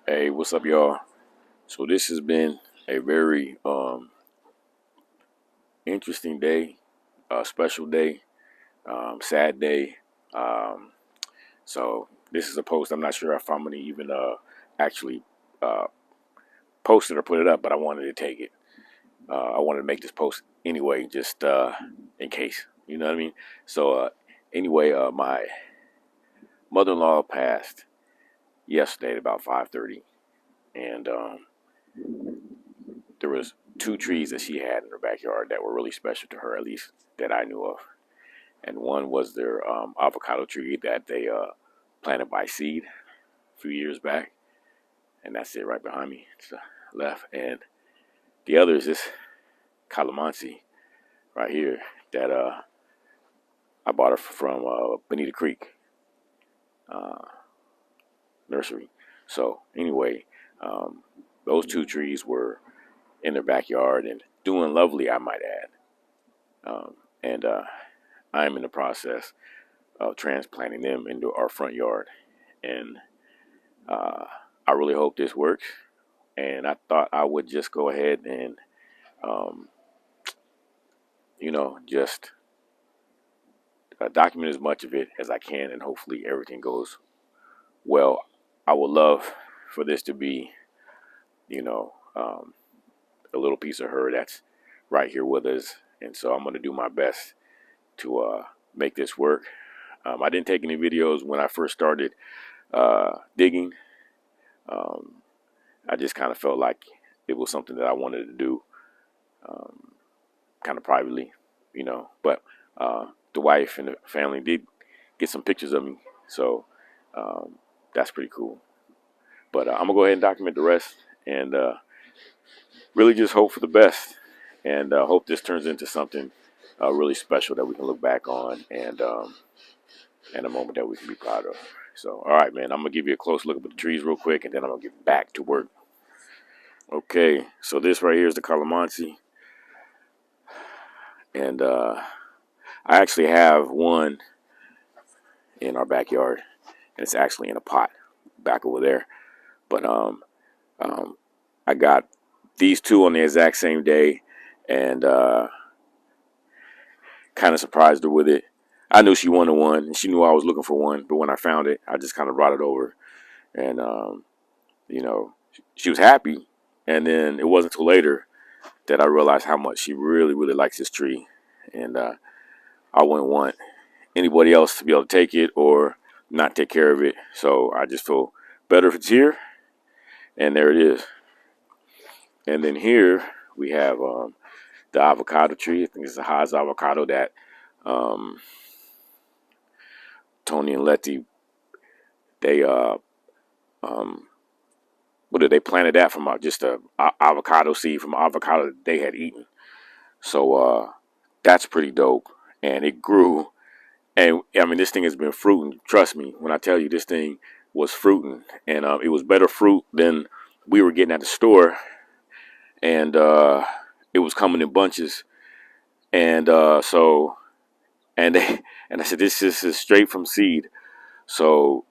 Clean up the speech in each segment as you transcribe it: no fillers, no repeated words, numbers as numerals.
Hey, what's up, y'all? So this has been a very interesting day, special day, sad day. Um, so this is a post. I'm not sure if I'm gonna even actually uh, post it or put it up, but I wanted to take it. I wanted to make this post anyway, just in case. You know what I mean? So anyway, my mother-in-law passed yesterday at about 5:30, and there was two trees that she had in her backyard that were really special to her, at least that I knew of. And one was their avocado tree that they planted by seed a few years back, and that's it right behind me to the left. And the other is this Calamansi right here that I bought her from Bonita Creek uh, nursery. So anyway, um, those two trees were in their backyard and doing lovely, I might add. And I'm in the process of transplanting them into our front yard. And uh, I really hope this works. And I thought I would just go ahead and, um, just document as much of it as I can, and hopefully everything goes well. I would love for this to be, you know, um, a little piece of her that's right here with us. And so I'm going to do my best to make this work. I didn't take any videos when I first started digging. Um, I just kind of felt like it was something that I wanted to do um, kind of privately, But the wife and the family did get some pictures of me. So um, that's pretty cool. But I'm going to go ahead and document the rest and really just hope for the best. And hope this turns into something really special that we can look back on and a moment that we can be proud of. So, all right, man, I'm going to give you a close look at the trees real quick, and then I'm going to get back to work. Okay, so this right here is the Calamansi. And I actually have one in our backyard, and it's actually in a pot back over there. But um, I got these two on the exact same day, and kind of surprised her with it. I knew she wanted one, and she knew I was looking for one. But when I found it, I just kind of brought it over, and you know, she was happy. And then it wasn't until later that I realized how much she really, really likes this tree, and I wouldn't want anybody else to be able to take it or not take care of it. So I just feel better if it's here, and there it is. And then here we have the avocado tree. I think it's the Haas avocado that um, Tony and Letty, they um, what did they planted that from just a avocado seed from avocado that they had eaten. So that's pretty dope, and it grew. And I mean, this thing has been fruiting. Trust me when I tell you, this thing was fruiting, and it was better fruit than we were getting at the store. And it was coming in bunches. And and they and I said, this is straight from seed. So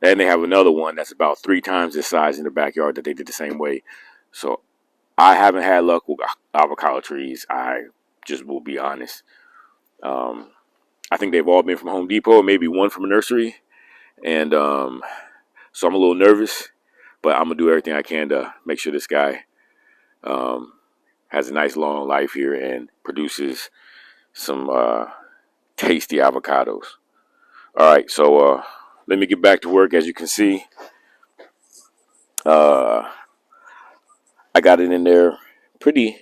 and they have another one that's about 3 times this size in the backyard that they did the same way. So I haven't had luck with avocado trees. I just will be honest. Um, I think they've all been from Home Depot, maybe one from a nursery. And so I'm a little nervous, but I'm gonna do everything I can to make sure this guy um, has a nice long life here and produces some tasty avocados. All right, so let me get back to work. As you can see, uh, I got it in there pretty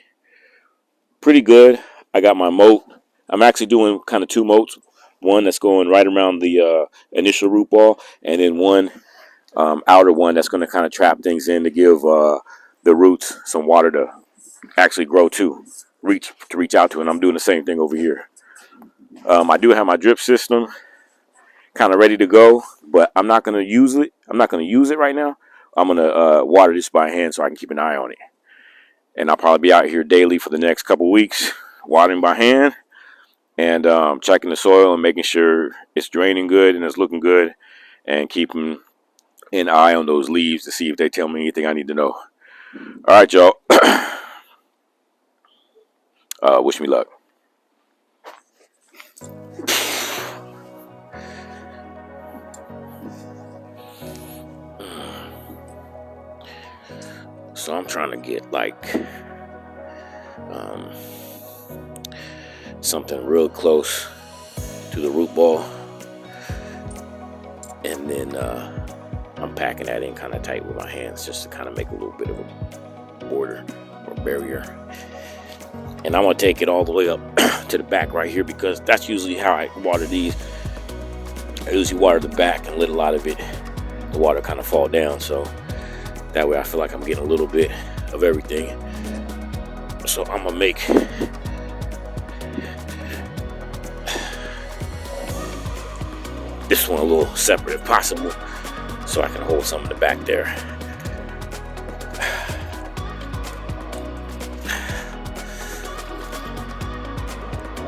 pretty good. I got my moat. I'm actually doing kind of two moats. One that's going right around the initial root ball, and then one outer one that's going to kind of trap things in to give the roots some water to actually grow to, reach out to. And I'm doing the same thing over here. I do have my drip system kind of ready to go, but I'm not going to use it. I'm not going to use it right now. I'm going to water this by hand so I can keep an eye on it. And I'll probably be out here daily for the next couple weeks, watering by hand and checking the soil and making sure it's draining good and it's looking good and keeping an eye on those leaves to see if they tell me anything I need to know. All right, y'all. Wish me luck. So I'm trying to get like something real close to the root ball, and then I'm packing that in kind of tight with my hands just to kind of make a little bit of a border or barrier. And I'm gonna take it all the way up to the back right here, because that's usually how I water these. I usually water the back and let a lot of it, the water kind of fall down, so that way I feel like I'm getting a little bit of everything. So I'm gonna make this one a little separate if possible, so I can hold some in the back there.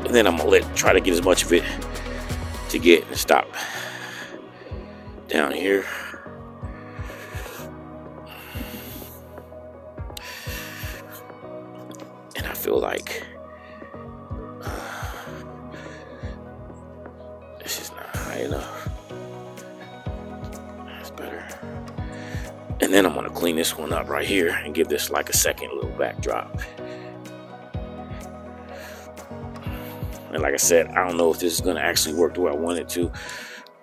And then I'm gonna try to get as much of it to get and stop down here. And I feel like this is not high enough. That's better. And then I'm gonna clean this one up right here and give this like a second little backdrop. And like I said, I don't know if this is going to actually work the way I want it to,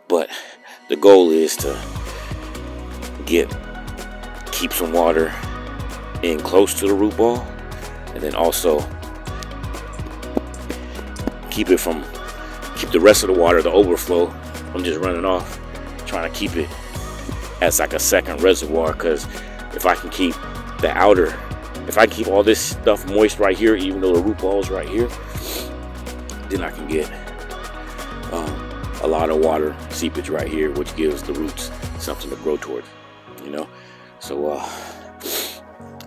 but the goal is to keep some water in close to the root ball, and then also keep the rest of the water, the overflow, from just running off, trying to keep it as like a second reservoir. Because if I can keep keep all this stuff moist right here, even though the root ball is right here, then I can get a lot of water seepage right here, which gives the roots something to grow towards, you know. So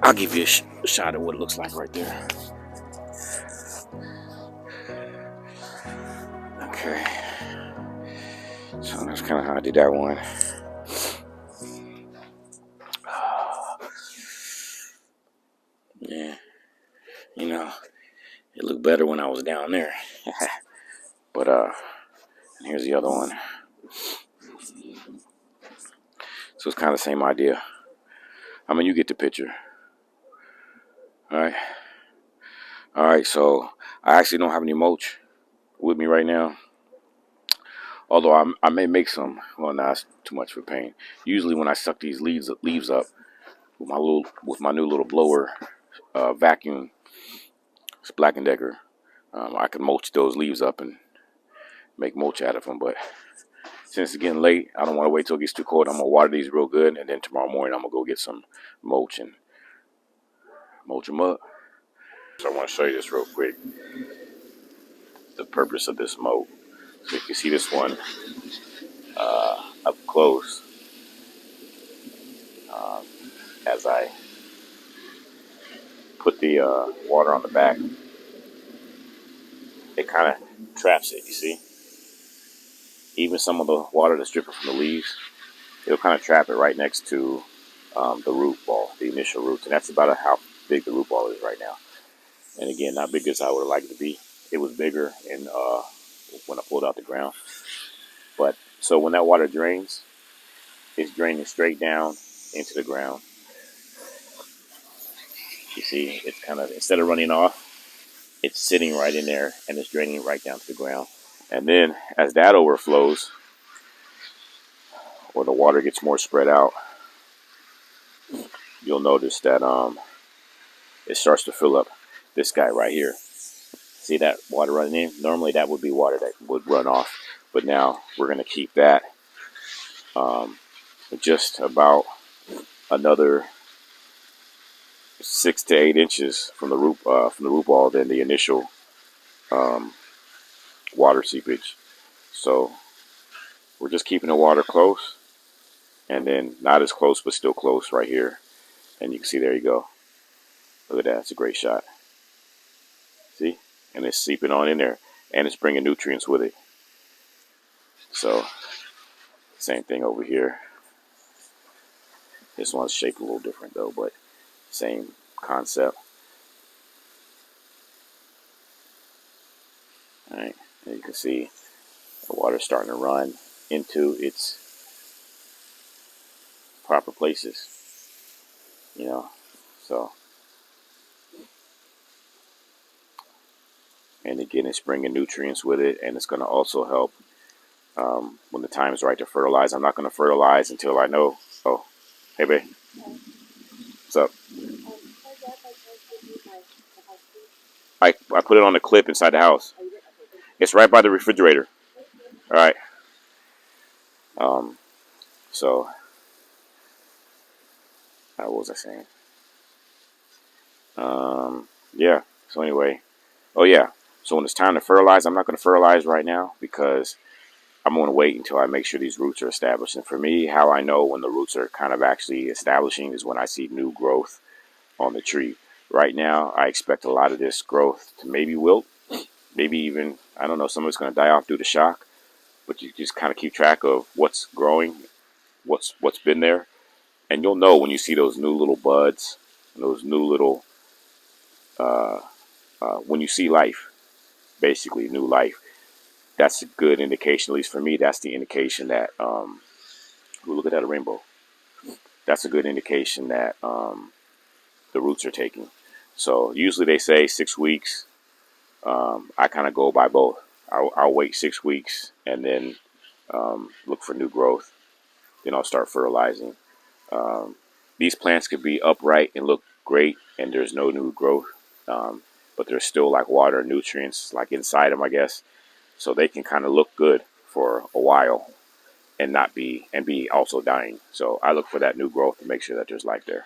I'll give you a shot at what it looks like right there. Okay, so that's kind of how I did that one. Yeah, you know, it looked better when I was down there. But here's the other one. So it's kind of the same idea. I mean, you get the picture. All right, so I actually don't have any mulch with me right now. Although I may make some. Well, nah, it's too much for pain. Usually when I suck these leaves up with my new little blower vacuum, it's Black & Decker, I can mulch those leaves up and make mulch out of them. But since it's getting late, I don't want to wait till it gets too cold. I'm going to water these real good, and then tomorrow morning I'm going to go get some mulch and mulch them up. So I want to show you this real quick, the purpose of this moat. So you can see this one up close as I put the water on the back. It kind of traps it, you see? Even some of the water that's dripping from the leaves, it'll kind of trap it right next to the root ball, the initial roots. And that's about how big the root ball is right now. And again, not big as I would have liked it to be. It was bigger when I pulled out the ground. But so when that water drains, it's draining straight down into the ground. You see, it's kind of, instead of running off, it's sitting right in there and it's draining right down to the ground. And then as that overflows, or the water gets more spread out, you'll notice that it starts to fill up this guy right here. See that water running in? Normally that would be water that would run off, but now we're going to keep that just about another 6 to 8 inches from the root ball than the initial water seepage. So we're just keeping the water close, and then not as close but still close right here. And you can see, there you go. Look at that. It's a great shot. See? And it's seeping on in there, and it's bringing nutrients with it. So same thing over here. This one's shaped a little different though, but same concept. All right, and you can see the water's starting to run into its proper places, you know. So, and again, it's bringing nutrients with it, and it's going to also help when the time is right to fertilize. I'm not going to fertilize until I know. Oh, hey, babe, what's up? I put it on the clip inside the house. It's right by the refrigerator. All right. Um, so, what was I saying? Yeah. So anyway, oh yeah. So when it's time to fertilize, I'm not going to fertilize right now because I'm going to wait until I make sure these roots are established. And for me, how I know when the roots are kind of actually establishing is when I see new growth on the tree. Right now, I expect a lot of this growth to maybe wilt, maybe even, I don't know, some of it's going to die off due to shock, but you just kind of keep track of what's growing, what's been there, and you'll know when you see those new little buds, those new little, when you see life, basically new life. That's a good indication, at least for me. That's the indication that, look at that, a rainbow. That's a good indication that the roots are taking. So usually they say 6 weeks. I kind of go by both. I'll wait 6 weeks and then look for new growth. Then I'll start fertilizing. These plants could be upright and look great, and there's no new growth, but there's still like water and nutrients like inside them, I guess. So they can kind of look good for a while and not be also dying. So I look for that new growth to make sure that there's life there.